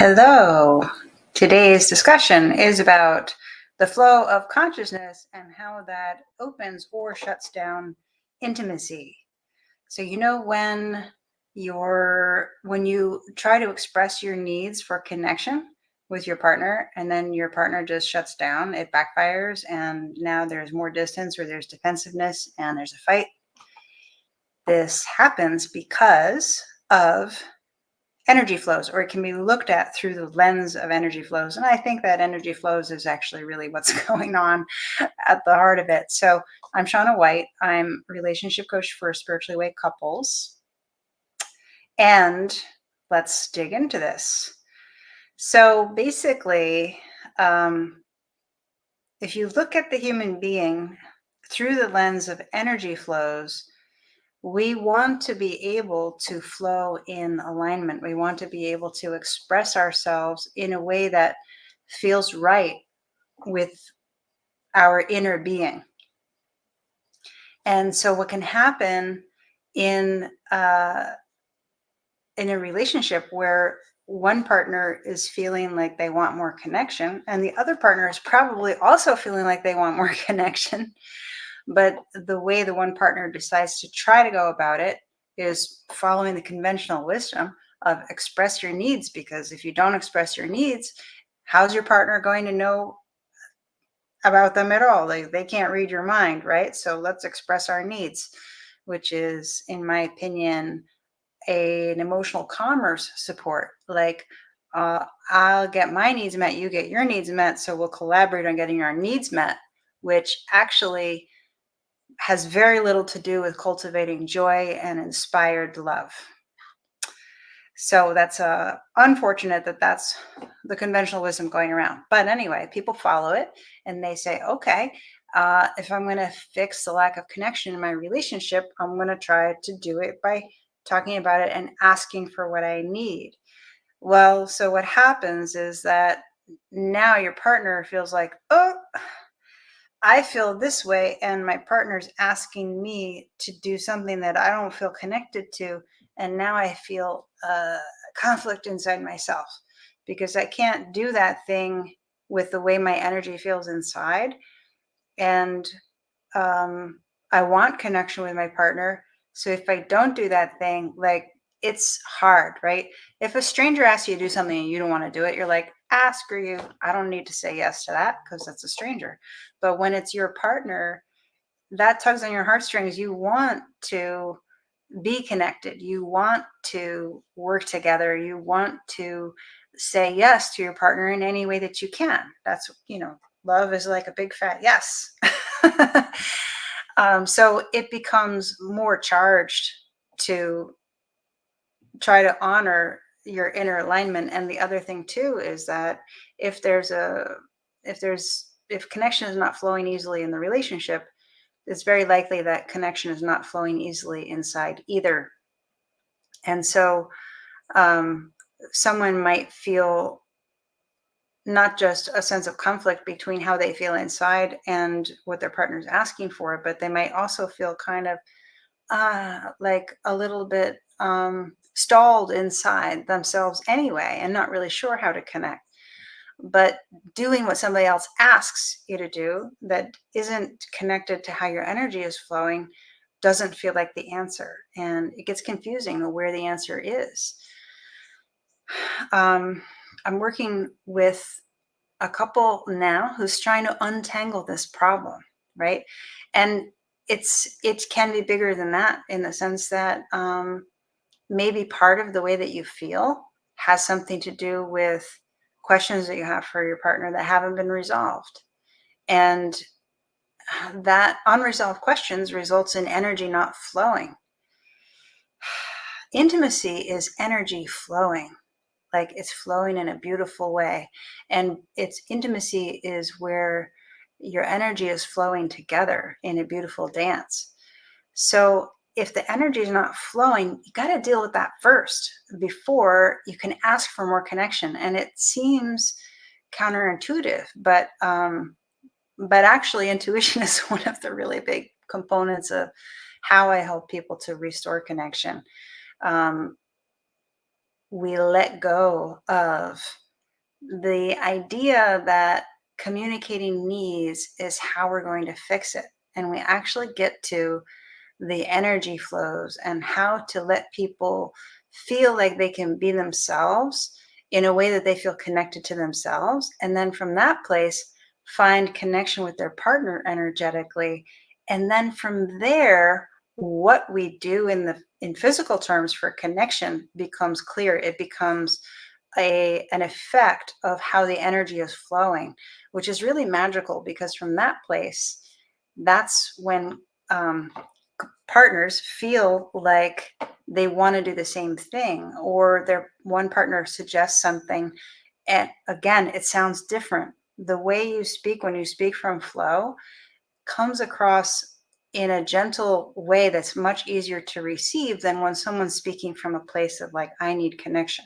Hello. Today's discussion is about the flow of consciousness and how that opens or shuts down intimacy. So when you try to express your needs for connection with your partner and then your partner just shuts down, it backfires and now there's more distance or there's defensiveness and there's a fight. This happens because of energy flows, or it can be looked at through the lens of energy flows. And I think that energy flows is actually really what's going on at the heart of it. So I'm Shauna White. I'm a relationship coach for spiritually awake couples. And let's dig into this. So basically, if you look at the human being through the lens of energy flows, we want to be able to flow in alignment. We want to be able to express ourselves in a way that feels right with our inner being. And so what can happen in a relationship where one partner is feeling like they want more connection and the other partner is probably also feeling like they want more connection, but the way the one partner decides to try to go about it is following the conventional wisdom of express your needs, because if you don't express your needs, how's your partner going to know about them at all? They can't read your mind, right? So let's express our needs, which is, in my opinion, an emotional commerce support. Like, I'll get my needs met, you get your needs met, so we'll collaborate on getting our needs met, which actually has very little to do with cultivating joy and inspired love. So that's unfortunate that that's the conventional wisdom going around. But anyway, people follow it and they say, okay, if I'm going to fix the lack of connection in my relationship, I'm going to try to do it by talking about it and asking for what I need. Well, so what happens is that now your partner feels like, oh, I feel this way, and my partner's asking me to do something that I don't feel connected to. And now I feel conflict inside myself because I can't do that thing with the way my energy feels inside. And I want connection with my partner. So if I don't do that thing, like, it's hard, right? If a stranger asks you to do something and you don't want to do it, you're like, screw you. I don't need to say yes to that because that's a stranger. But when it's your partner, that tugs on your heartstrings. You want to be connected. You want to work together. You want to say yes to your partner in any way that you can. That's, love is like a big fat yes. So it becomes more charged to try to honor your inner alignment. And the other thing too is that if connection is not flowing easily in the relationship, it's very likely that connection is not flowing easily inside either. And so someone might feel not just a sense of conflict between how they feel inside and what their partner's asking for, but they might also feel kind of like a little bit stalled inside themselves anyway, and not really sure how to connect. But doing what somebody else asks you to do that isn't connected to how your energy is flowing doesn't feel like the answer. And it gets confusing where the answer is. I'm working with a couple now who's trying to untangle this problem, right? And it can be bigger than that, in the sense that maybe part of the way that you feel has something to do with questions that you have for your partner that haven't been resolved. And that unresolved questions results in energy not flowing. Intimacy is energy flowing. Like, it's flowing in a beautiful way. And intimacy is where your energy is flowing together in a beautiful dance. So if the energy is not flowing, you got to deal with that first before you can ask for more connection. And it seems counterintuitive, but actually intuition is one of the really big components of how I help people to restore connection. we let go of the idea that communicating needs is how we're going to fix it. And we actually get to the energy flows and how to let people feel like they can be themselves in a way that they feel connected to themselves. And then from that place, find connection with their partner energetically. And then from there, what we do in physical terms for connection becomes clear. It becomes an effect of how the energy is flowing, which is really magical because from that place, that's when um, partners feel like they want to do the same thing, or their one partner suggests something, and again, it sounds different. The way you speak when you speak from flow comes across in a gentle way that's much easier to receive than when someone's speaking from a place of like, I need connection.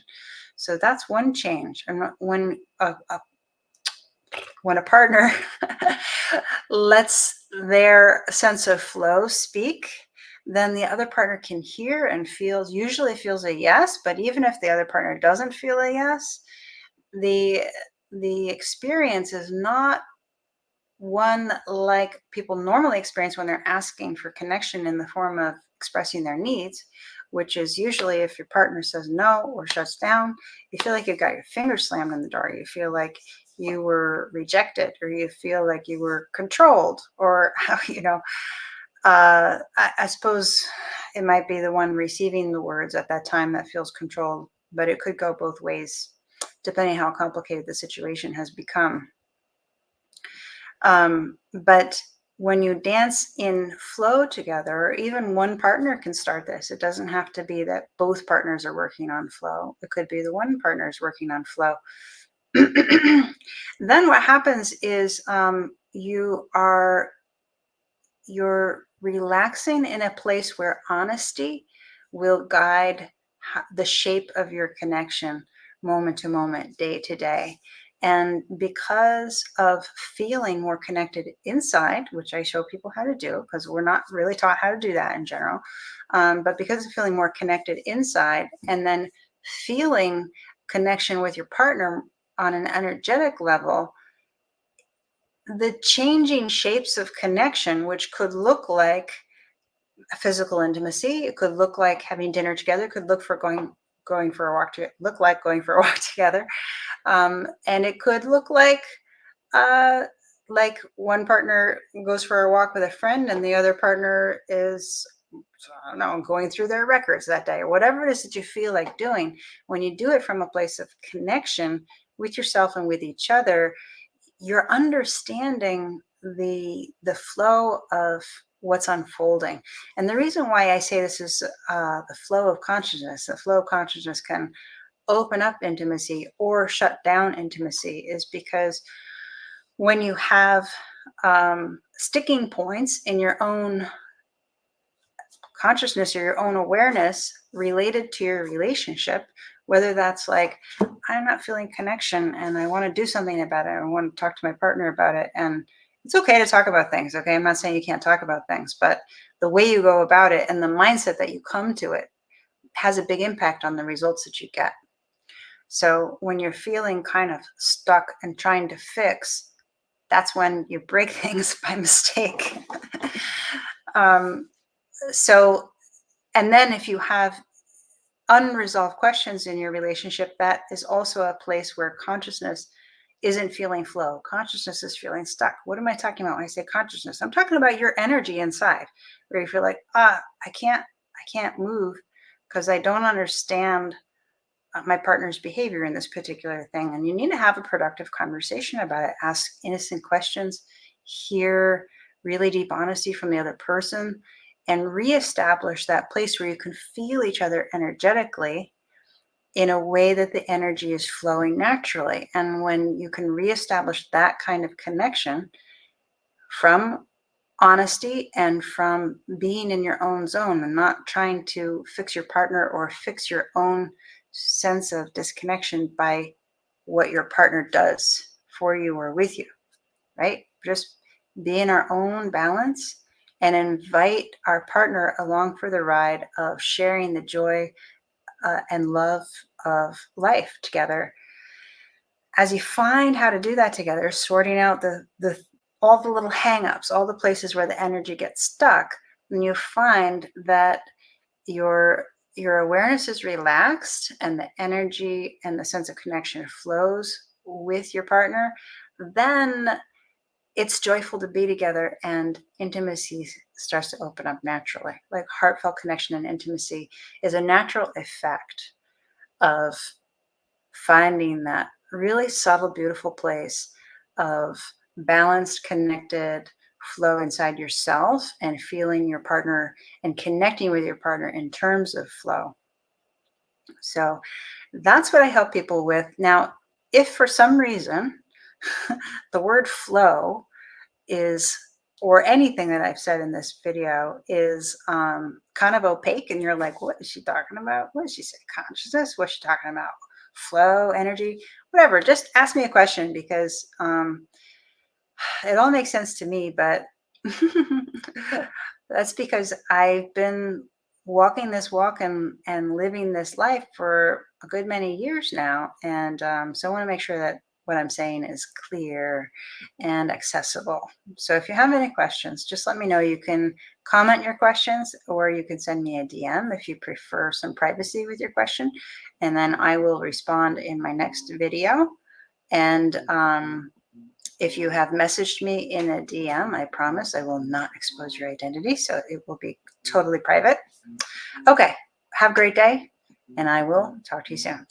So that's one change. And when a partner lets their sense of flow speak, then the other partner can hear and feels, usually feels a yes. But even if the other partner doesn't feel a yes, the the experience is not one like people normally experience when they're asking for connection in the form of expressing their needs, which is usually if your partner says no or shuts down, you feel like you've got your finger slammed in the door. You feel like you were rejected, or you feel like you were controlled, or how, I suppose it might be the one receiving the words at that time that feels controlled, but it could go both ways depending how complicated the situation has become. But when you dance in flow together, or even one partner can start this. It doesn't have to be that both partners are working on flow. It could be the one partner is working on flow. Then what happens is you're relaxing in a place where honesty will guide the shape of your connection moment to moment, day to day. And because of feeling more connected inside, which I show people how to do, because we're not really taught how to do that in general, but because of feeling more connected inside and then feeling connection with your partner on an energetic level, the changing shapes of connection, which could look like physical intimacy, it could look like having dinner together, it could look for going for a walk to look like going for a walk together, and it could look uh, like one partner goes for a walk with a friend and the other partner is, I don't know, going through their records that day, or whatever it is that you feel like doing. When you do it from a place of connection with yourself and with each other, you're understanding the flow of what's unfolding. And the reason why I say this is the flow of consciousness. The flow of consciousness can open up intimacy or shut down intimacy, is because when you have sticking points in your own consciousness or your own awareness related to your relationship, whether that's like, I'm not feeling connection and I want to do something about it. I want to talk to my partner about it. And it's okay to talk about things. Okay. I'm not saying you can't talk about things, but the way you go about it and the mindset that you come to it has a big impact on the results that you get. So when you're feeling kind of stuck and trying to fix, that's when you break things by mistake. um, so, and then if you have unresolved questions in your relationship, that is also a place where consciousness isn't feeling flow. Consciousness is feeling stuck. What am I talking about when I say consciousness? I'm talking about your energy inside, where you feel like, I can't move because I don't understand my partner's behavior in this particular thing. And you need to have a productive conversation about it. Ask innocent questions, hear really deep honesty from the other person, and reestablish that place where you can feel each other energetically in a way that the energy is flowing naturally. And when you can reestablish that kind of connection from honesty and from being in your own zone and not trying to fix your partner or fix your own sense of disconnection by what your partner does for you or with you, right? Just be in our own balance and invite our partner along for the ride of sharing the joy and love of life together. As you find how to do that together, sorting out the all the little hangups, all the places where the energy gets stuck, then you find that your your awareness is relaxed and the energy and the sense of connection flows with your partner, then it's joyful to be together and intimacy starts to open up naturally. Like heartfelt connection and intimacy is a natural effect of finding that really subtle, beautiful place of balanced, connected flow inside yourself and feeling your partner and connecting with your partner in terms of flow. So that's what I help people with. Now, if for some reason the word flow is, or anything that I've said in this video is kind of opaque and you're like, what is she talking about? What did she say? Consciousness? What's she talking about? Flow, energy, whatever. Just ask me a question because it all makes sense to me, but that's because I've been walking this walk and living this life for a good many years now. And so I want to make sure that what I'm saying is clear and accessible. So if you have any questions, just let me know. You can comment your questions or you can send me a DM if you prefer some privacy with your question. And then I will respond in my next video. And if you have messaged me in a DM, I promise I will not expose your identity. So it will be totally private. Okay. Have a great day, and I will talk to you soon.